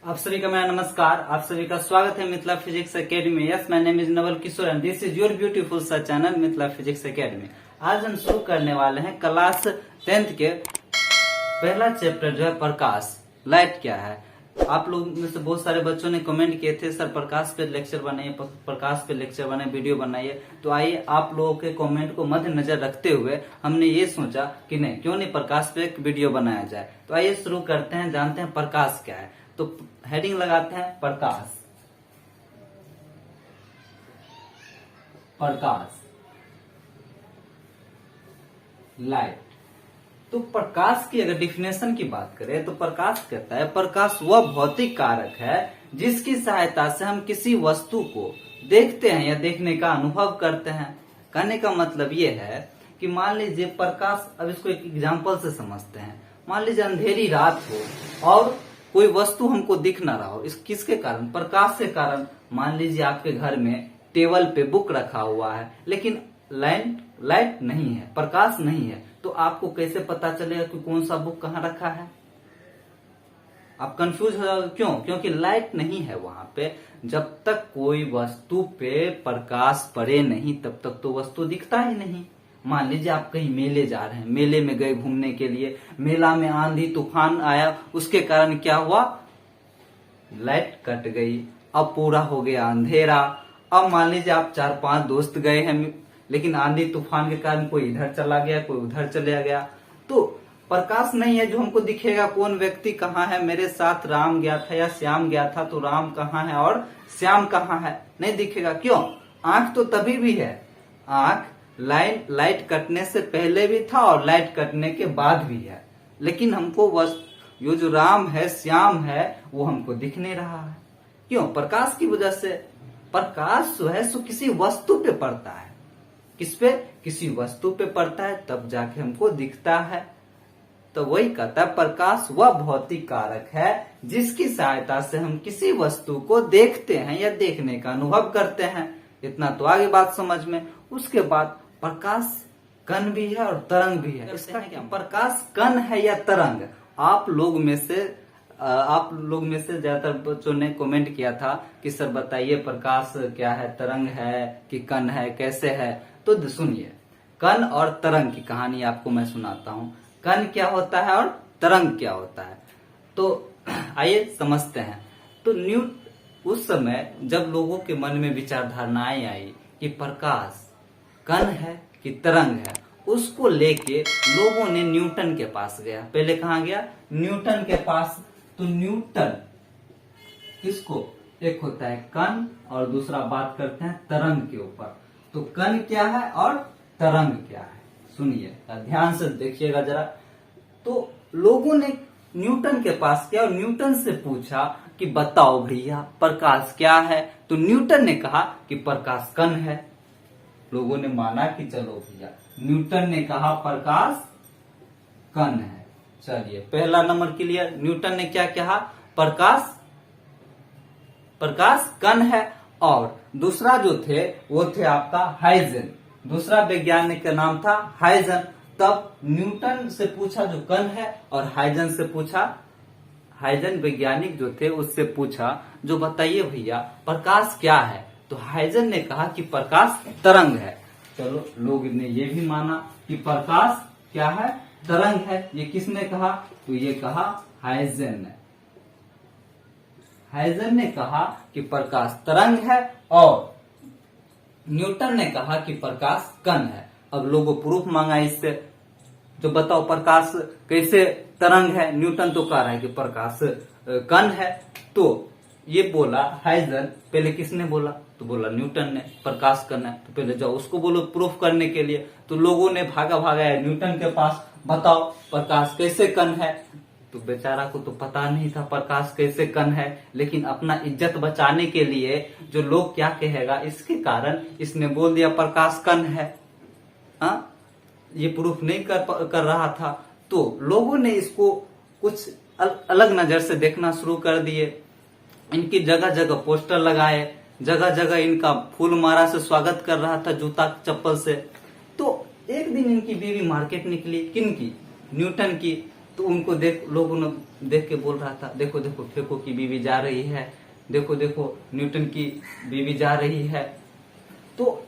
आप सभी का मेरा नमस्कार। आप सभी का स्वागत है Mithila physics academy. Yes, my name is Naval Kishore and this is your beautiful सा चैनल मिथिला फिजिक्स एकेडमी। आज हम शुरू करने वाले हैं क्लास 10th के पहला चैप्टर जो है प्रकाश, लाइट क्या है। आप लोग में से बहुत सारे बच्चों ने कमेंट किए थे सर प्रकाश पे लेक्चर बनाइए, प्रकाश पे लेक्चर बनाइए, वीडियो बनाइए। तो आइए आप लोगों के कमेंट को मद्देनजर रखते हुए हमने ये सोचा कि नहीं, क्यों नहीं प्रकाश पे एक वीडियो बनाया जाए। तो आइए शुरू करते हैं, जानते हैं प्रकाश क्या है। तो हेडिंग लगाते हैं प्रकाश। प्रकाश, लाइट। तो प्रकाश की अगर डिफिनेशन की बात करें तो प्रकाश कहता है प्रकाश वह भौतिक कारक है जिसकी सहायता से हम किसी वस्तु को देखते हैं या देखने का अनुभव करते हैं। कहने का मतलब ये है कि मान लीजिए प्रकाश, अब इसको एक एग्जांपल से समझते हैं। मान लीजिए अंधेरी रात हो और कोई वस्तु हमको दिख ना रहा हो, इस किसके कारण? प्रकाश के कारण। मान लीजिए आपके घर में टेबल पे बुक रखा हुआ है लेकिन लाइट नहीं है, प्रकाश नहीं है, तो आपको कैसे पता चलेगा कि कौन सा बुक कहाँ रखा है? आप कंफ्यूज हो जाओगे। क्यों? क्योंकि लाइट नहीं है वहां पे। जब तक कोई वस्तु पे प्रकाश पड़े नहीं तब तक तो वस्तु दिखता ही नहीं। मान लीजिए आप कहीं मेले जा रहे हैं, मेले में गए घूमने के लिए, मेला में आंधी तूफान आया, उसके कारण क्या हुआ? लाइट कट गई, अब पूरा हो गया अंधेरा। अब मान लीजिए आप 4-5 दोस्त गए हैं लेकिन आंधी तूफान के कारण कोई इधर चला गया, कोई उधर चला गया, तो प्रकाश नहीं है जो हमको दिखेगा कौन व्यक्ति कहाँ है। मेरे साथ राम गया था या श्याम गया था, तो राम कहाँ है और श्याम कहाँ है नहीं दिखेगा। क्यों? आंख तो तभी भी है। आंख लाइट कटने से पहले भी था और लाइट कटने के बाद भी है, लेकिन हमको ये जो राम है श्याम है वो हमको दिख नहीं रहा है। क्यों? प्रकाश की वजह से। प्रकाश जो है सो किसी वस्तु पे पड़ता है। किस पे? किसी वस्तु पे पड़ता है तब जाके हमको दिखता है। तो वही कहता है प्रकाश वह भौतिक कारक है जिसकी सहायता से हम किसी वस्तु को देखते हैं या देखने का अनुभव करते हैं। इतना तो आगे बात समझ में। उसके बाद प्रकाश कण भी है और तरंग भी है। इसका क्या? प्रकाश कण है या तरंग? आप लोग में से ज्यादातर बच्चों ने कमेंट किया था कि सर बताइए प्रकाश क्या है, तरंग है कि कण है, कैसे है? तो सुनिए, कण और तरंग की कहानी आपको मैं सुनाता हूँ। कण क्या होता है और तरंग क्या होता है, तो आइए समझते हैं। तो उस समय जब लोगों के मन में विचारधारणाएं आई कि प्रकाश कण है कि तरंग है, उसको लेके लोगों ने न्यूटन के पास गया। पहले कहाँ गया? न्यूटन के पास। तो न्यूटन किसको, एक होता है कण और दूसरा बात करते हैं तरंग के ऊपर। तो कण क्या है और तरंग क्या है, सुनिए ध्यान से देखिएगा जरा। तो लोगों ने न्यूटन के पास गया और न्यूटन से पूछा कि बताओ भैया प्रकाश क्या है। तो न्यूटन ने कहा कि प्रकाश कण है। लोगों ने माना कि चलो भैया, न्यूटन ने कहा प्रकाश कण है। चलिए पहला नंबर क्लियर। न्यूटन ने क्या कहा? प्रकाश कण है। और दूसरा जो थे वो थे आपका हाइजन। दूसरा वैज्ञानिक का नाम था हाइजन। तब न्यूटन से पूछा जो कण है और हाइजन से पूछा, हाइजन वैज्ञानिक जो थे उससे पूछा जो बताइए भैया प्रकाश क्या है। तो हाइजन ने कहा कि प्रकाश तरंग है। चलो लोग ने ये भी माना कि प्रकाश क्या है? तरंग है। ये किसने कहा? तो ये कहा हाइजन ने। हाइजन ने कहा कि प्रकाश तरंग है और न्यूटन ने कहा कि प्रकाश कण है। अब लोगों प्रूफ मांगा इससे, जो बताओ प्रकाश कैसे तरंग है। न्यूटन तो कह रहा है कि प्रकाश कण है। तो ये बोला हाइजन। पहले किसने बोला? तो बोला न्यूटन ने प्रकाश कण है। तो पहले जाओ उसको बोलो प्रूफ करने के लिए। तो लोगों ने भागा न्यूटन के पास, बताओ प्रकाश कैसे कण है। तो बेचारा को तो पता नहीं था प्रकाश कैसे कण है, लेकिन अपना इज्जत बचाने के लिए जो लोग क्या कहेगा इसके कारण इसने बोल दिया प्रकाश कण है। हाँ, ये प्रूफ नहीं कर रहा था। तो लोगों ने इसको कुछ अलग नजर से देखना शुरू कर दिए। इनकी जगह जगह पोस्टर लगाए, जगह जगह इनका फूल माला से स्वागत कर रहा था, जूता चप्पल से। तो एक दिन इनकी बीवी मार्केट निकली। किनकी? न्यूटन की। तो तो उनको लोगों ने देख के बोल रहा था, देखो देखो फेको की बीवी जा रही है, देखो देखो न्यूटन की बीवी जा रही है। तो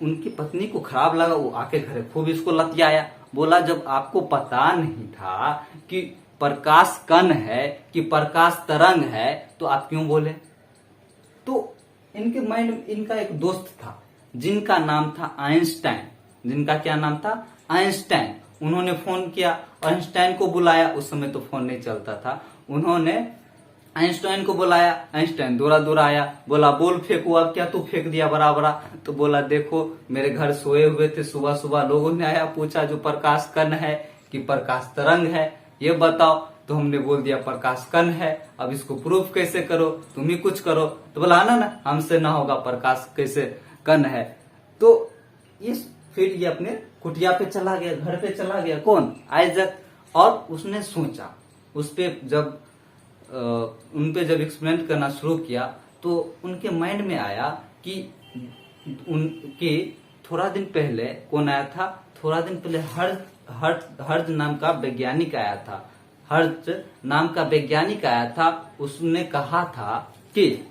उनकी पत्नी को खराब लगा, वो आके घरे खूब इसको लतियाया। बोला जब आपको पता नहीं था कि प्रकाश कण है कि प्रकाश तरंग है तो आप क्यों बोले। तो इनके माइंड, इनका एक दोस्त था जिनका नाम था आइंस्टाइन। जिनका क्या नाम था? आइंस्टाइन। उन्होंने फोन किया, आइंस्टाइन को बुलाया। उस समय तो फोन नहीं चलता था। उन्होंने आइंस्टाइन को बुलाया, आइंस्टाइन दूरा दूरा आया, बोला बोल फेंकू, अब क्या तू फेंक दिया बड़ा बड़ा। तो बोला देखो मेरे घर सोए हुए थे, सुबह सुबह लोगों ने आया, पूछा जो प्रकाश कण है कि प्रकाश तरंग है, ये बताओ। तो हमने बोल दिया प्रकाश कण है, अब इसको प्रूफ कैसे करो, तुम ही कुछ करो। तो बोला ना हमसे ना होगा, प्रकाश कैसे कण है। तो फिर ये अपने कुटिया पे चला गया, घर पे चला गया। कौन? आइजक। और उसने सोचा, उस पे जब उन पे जब एक्सपेरिमेंट करना शुरू किया तो उनके माइंड में आया कि उनके थोड़ा दिन पहले कौन आया था? थोड़ा दिन पहले हर्ज नाम का वैज्ञानिक आया था। हर्ज नाम का वैज्ञानिक आया था। उसने कहा था कि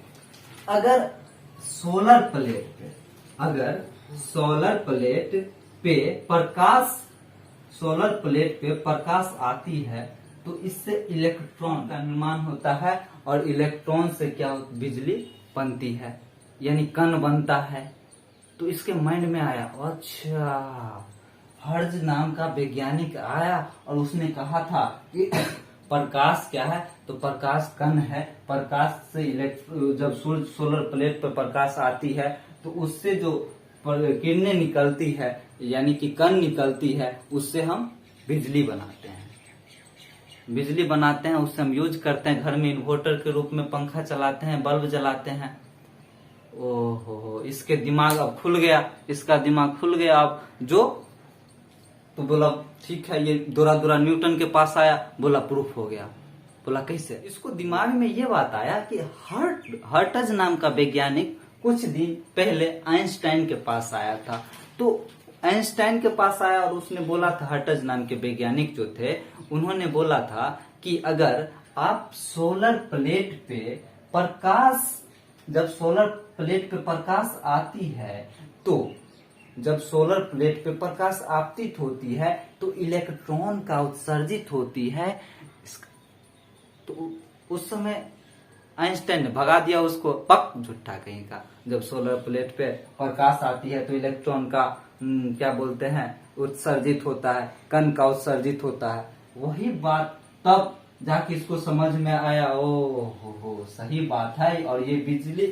अगर सोलर प्लेट पे प्रकाश आती है तो इससे इलेक्ट्रॉन का निर्माण होता है, और इलेक्ट्रॉन से क्या बिजली बनती है, यानी कण बनता है। तो इसके माइंड में आया, अच्छा हर्ज नाम का वैज्ञानिक आया और उसने कहा था कि प्रकाश क्या है, तो प्रकाश कण है। प्रकाश से जब सूर्य सोलर प्लेट पर प्रकाश आती है तो उससे जो किरणें निकलती है, यानी कि कण निकलती है, उससे हम बिजली बनाते हैं। उससे हम यूज करते हैं घर में, इन्वर्टर के रूप में पंखा चलाते हैं, बल्ब जलाते हैं। ओहो, इसके दिमाग अब खुल गया, इसका दिमाग खुल गया अब। जो तो बोला ठीक है, ये दूरा दूरा न्यूटन के पास आया, बोला प्रूफ हो गया। बोला कैसे? इसको दिमाग में ये बात आया कि हर्ट्ज नाम का वैज्ञानिक कुछ दिन पहले आइंस्टाइन के पास आया था। तो आइंस्टाइन के पास आया और उसने बोला था, हर्ट्ज नाम के वैज्ञानिक जो थे उन्होंने बोला था कि अगर आप सोलर प्लेट पे प्रकाश, जब सोलर प्लेट पे प्रकाश आती है, तो जब सोलर प्लेट पे प्रकाश आपतित होती है तो इलेक्ट्रॉन का उत्सर्जित होती है। तो उस समय आइंस्टाइन ने भगा दिया उसको, पक झूठा कहीं का। जब सोलर प्लेट पे प्रकाश आती है तो इलेक्ट्रॉन का क्या बोलते हैं, उत्सर्जित होता है, कण का उत्सर्जित होता है। वही बात तब जाके इसको समझ में आया, हो सही बात है। और ये बिजली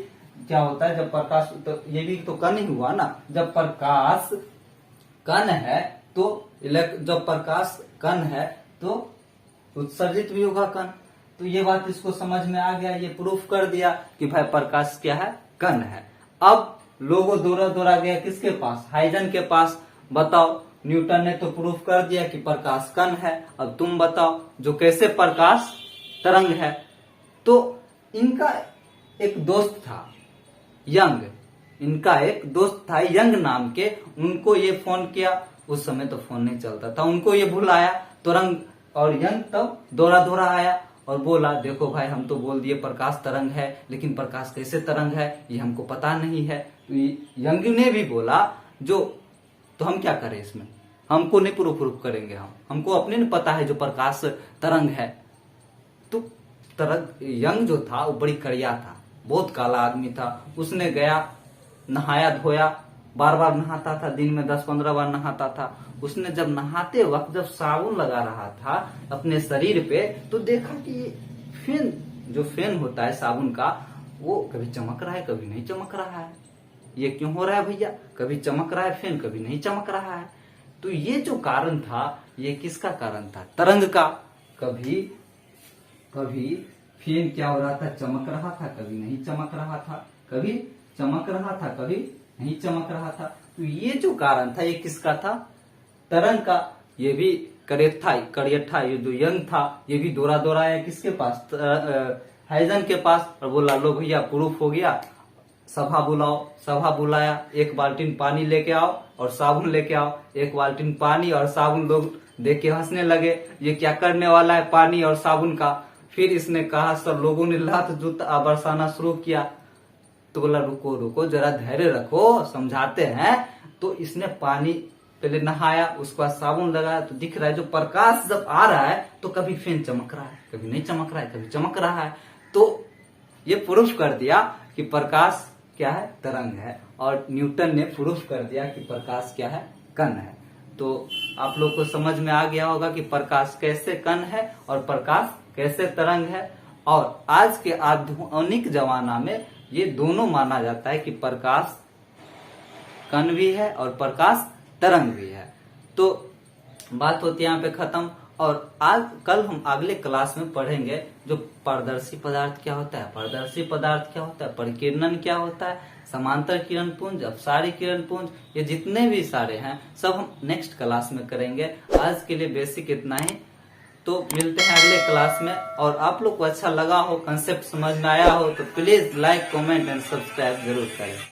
क्या होता है जब प्रकाश, तो ये भी तो कण ही हुआ ना। जब प्रकाश कण है तो जब प्रकाश कण है तो उत्सर्जित भी होगा कण। तो ये बात इसको समझ में आ गया, ये प्रूफ कर दिया कि भाई प्रकाश क्या है, कण है। अब लोगों दौड़ा गया किसके पास? हाइजन के पास। बताओ, न्यूटन ने तो प्रूफ कर दिया कि प्रकाश कण है, अब तुम बताओ जो कैसे प्रकाश तरंग है। तो इनका एक दोस्त था यंग, यंग नाम के। उनको ये फोन किया, उस समय तो फोन नहीं चलता था, उनको ये भुलाया तुरंग। और यंग तब दौड़ा आया और बोला देखो भाई, हम तो बोल दिए प्रकाश तरंग है, लेकिन प्रकाश कैसे तरंग है ये हमको पता नहीं है। यंग ने भी बोला तो हम क्या करें इसमें, हमको नहीं प्रूफ करेंगे, हमको अपने नहीं पता है जो प्रकाश तरंग है। तो यंग जो था वो बड़ी कड़िया था, बहुत काला आदमी था। उसने गया, नहाया धोया, बार बार नहाता था, दिन में 10-15 बार नहाता था। उसने जब नहाते वक्त जब साबुन लगा रहा था अपने शरीर पे, तो देखा कि फेन होता है साबुन का, वो कभी चमक रहा है कभी नहीं चमक रहा है। ये क्यों हो रहा है भैया? कभी चमक रहा है फेन, कभी नहीं चमक रहा है। तो ये जो कारण था, ये किसका कारण था? तरंग का। कभी फेन क्या हो रहा था, चमक रहा था, कभी नहीं चमक रहा था, कभी चमक रहा था, कभी नहीं चमक रहा था। तो ये जो कारण था, ये किसका था? तरंग का। ये भी करियठा ये जो यंग था, ये भी दौड़ा आया किसके पास? हाइजन के पास, और बोला लो भैया प्रूफ हो गया, सभा बुलाओ। सभा बुलाया, 1 बाल्टी पानी लेके आओ और साबुन लेके आओ। 1 बाल्टी पानी और साबुन लोग देख के हंसने लगे, ये क्या करने वाला है पानी और साबुन का। फिर इसने कहा, सब लोगों ने लात जूता बरसाना शुरू किया। तो बोला रुको रुको जरा धैर्य रखो, समझाते हैं। तो इसने पानी पहले नहाया, उसके बाद साबुन लगाया, तो दिख रहा है जो प्रकाश जब आ रहा है तो कभी फैन चमक रहा है, कभी नहीं चमक रहा है, कभी चमक रहा है। तो ये प्रूफ कर दिया कि प्रकाश क्या है, तरंग है। और न्यूटन ने प्रूफ कर दिया कि प्रकाश क्या है, कण है। तो आप लोग को समझ में आ गया होगा कि प्रकाश कैसे कण है और प्रकाश कैसे तरंग है। और आज के आधुनिक जमाना में ये दोनों माना जाता है कि प्रकाश कण भी है और प्रकाश तरंग भी है। तो बात होती है यहाँ पे खत्म। और आज कल हम अगले क्लास में पढ़ेंगे जो पारदर्शी पदार्थ क्या होता है, पारदर्शी पदार्थ क्या होता है, परिकिरणन क्या होता है, समांतर किरण पुंज, अपसारी किरण पुंज, ये जितने भी सारे हैं सब हम नेक्स्ट क्लास में करेंगे। आज के लिए बेसिक इतना ही। तो मिलते हैं अगले क्लास में। और आप लोग को अच्छा लगा हो, कंसेप्ट समझ में आया हो तो please like, comment and subscribe जरूर करें।